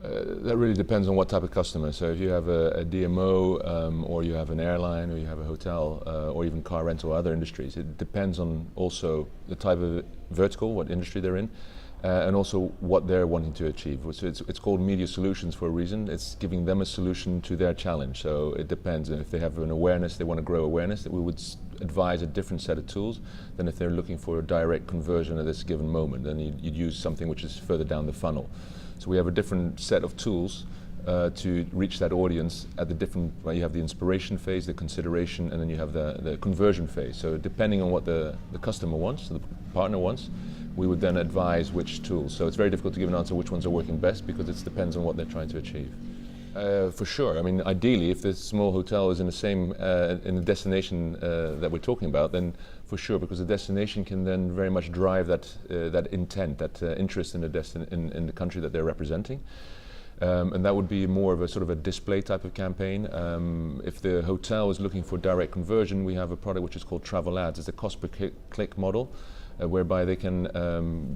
That really depends on what type of customer. So if you have a DMO, or you have an airline, or you have a hotel, or even car rental or other industries, it depends on also the type of vertical, what industry they're in, and also what they're wanting to achieve. So it's called media solutions for a reason. It's giving them a solution to their challenge. So it depends. And if they have an awareness, they want to grow awareness, that we would advise a different set of tools than if they're looking for a direct conversion at this given moment. Then you'd use something which is further down the funnel. So we have a different set of tools to reach that audience at the different, well, you have the inspiration phase, the consideration, and then you have the conversion phase. So depending on what the customer wants, the partner wants, we would then advise which tools. So it's very difficult to give an answer which ones are working best because it depends on what they're trying to achieve. For sure. I mean, ideally, if the small hotel is in the same in the destination that we're talking about, then for sure, because the destination can then very much drive that intent, that interest in the country that they're representing, and that would be more of a sort of a display type of campaign. If the hotel is looking for direct conversion, we have a product which is called Travel Ads. It's a cost per click model. Whereby they can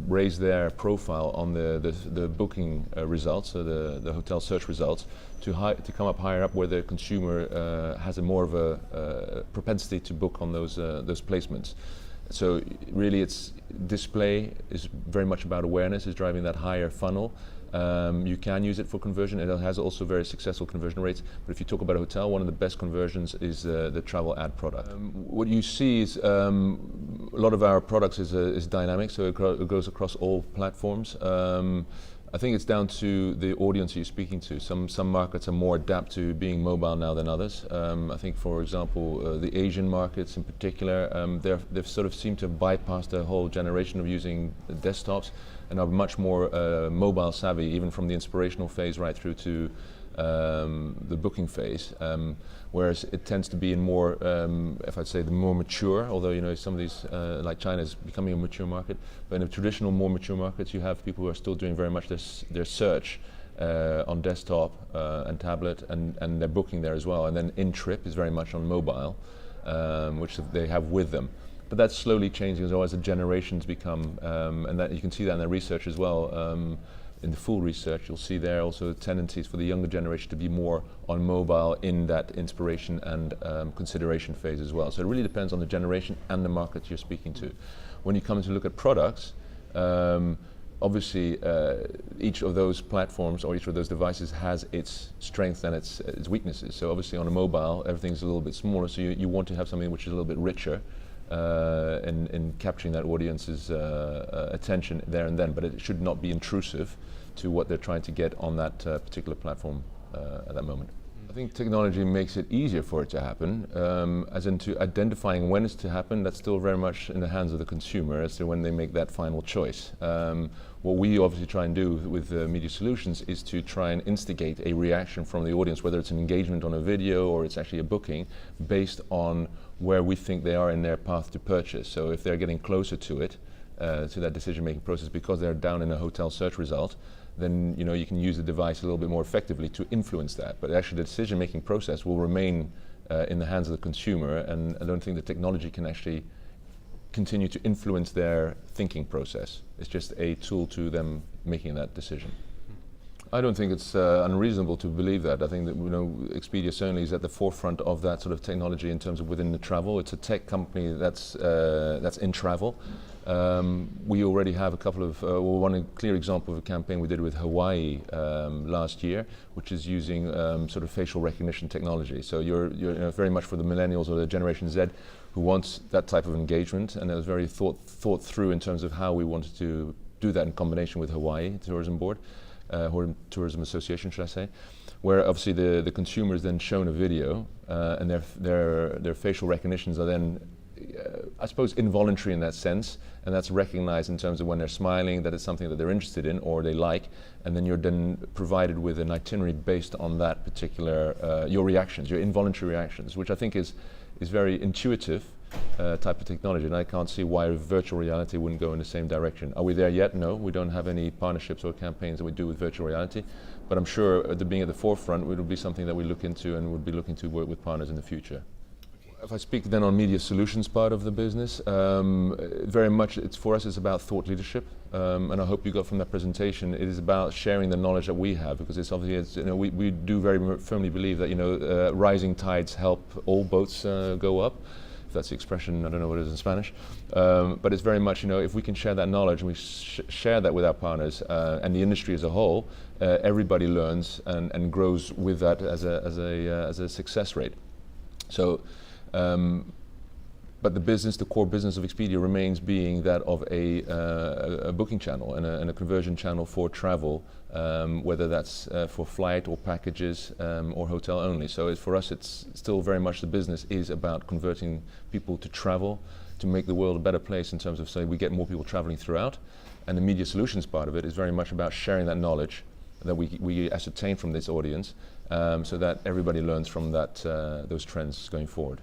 raise their profile on the booking results, so the hotel search results, to come up higher up where the consumer has a more of a propensity to book on those placements. So really, it's display is very much about awareness, is driving that higher funnel. You can use it for conversion. It has also very successful conversion rates. But if you talk about a hotel, one of the best conversions is the travel ad product. What you see is a lot of our products is dynamic, so it goes across all platforms. I think it's down to the audience you're speaking to. Some markets are more adapt to being mobile now than others. I think, for example, the Asian markets in particular, they've sort of seemed to have bypassed a whole generation of using desktops and are much more mobile savvy, even from the inspirational phase right through to the booking phase. Whereas it tends to be in more, if I'd say, the more mature, although some of these, like China is becoming a mature market, but in the traditional, more mature markets, you have people who are still doing very much their search on desktop and tablet, and they're booking there as well. And then in-trip is very much on mobile, which they have with them. But that's slowly changing as well as the generations become, and that you can see that in the research as well. In the full research, you'll see there also tendencies for the younger generation to be more on mobile in that inspiration and consideration phase as well. So it really depends on the generation and the market you're speaking to. When you come to look at products, obviously each of those platforms or each of those devices has its strengths and its weaknesses. So obviously on a mobile, everything's a little bit smaller, so you want to have something which is a little bit richer in capturing that audience's attention there and then, but it should not be intrusive to what they're trying to get on that particular platform at that moment. I think technology makes it easier for it to happen, as into identifying when it's to happen. That's still very much in the hands of the consumer as to when they make that final choice. What we obviously try and do with media solutions is to try and instigate a reaction from the audience, whether it's an engagement on a video or it's actually a booking, based on where we think they are in their path to purchase. So if they're getting closer to it, to that decision-making process because they're down in a hotel search result, then you can use the device a little bit more effectively to influence that. But actually the decision-making process will remain in the hands of the consumer, and I don't think the technology can actually continue to influence their thinking process. It's just a tool to them making that decision. I don't think it's unreasonable to believe that. I think that Expedia certainly is at the forefront of that sort of technology in terms of within the travel. It's a tech company that's in travel. We already have a couple of, one clear example of a campaign we did with Hawaii last year, which is using sort of facial recognition technology. So you're very much for the millennials or the Generation Z who wants that type of engagement, and it was very thought through in terms of how we wanted to do that in combination with Hawaii Tourism Board. Or Tourism Association, should I say, where obviously the consumer is then shown a video, and their facial recognitions are then, I suppose, involuntary in that sense, and that's recognized in terms of when they're smiling, that it's something that they're interested in or they like, and then you're then provided with an itinerary based on that particular, your reactions, your involuntary reactions, which I think is very intuitive type of technology, and I can't see why virtual reality wouldn't go in the same direction. Are we there yet? No, we don't have any partnerships or campaigns that we do with virtual reality, but I'm sure being at the forefront, it will be something that we look into and would be looking to work with partners in the future. Okay. If I speak then on media solutions part of the business, very much for us it's about thought leadership, and I hope you got from that presentation. It is about sharing the knowledge that we have, because it's obviously we do very firmly believe that rising tides help all boats go up. If that's the expression, I don't know what it is in Spanish, but it's very much if we can share that knowledge and we share that with our partners and the industry as a whole, everybody learns and grows with that as a success rate. So. But the core business of Expedia remains being that of a booking channel and a conversion channel for travel, whether that's for flight or packages or hotel only. So for us, it's still very much the business is about converting people to travel, to make the world a better place in terms of, say, we get more people traveling throughout. And the media solutions part of it is very much about sharing that knowledge that we ascertain from this audience, so that everybody learns from those trends going forward.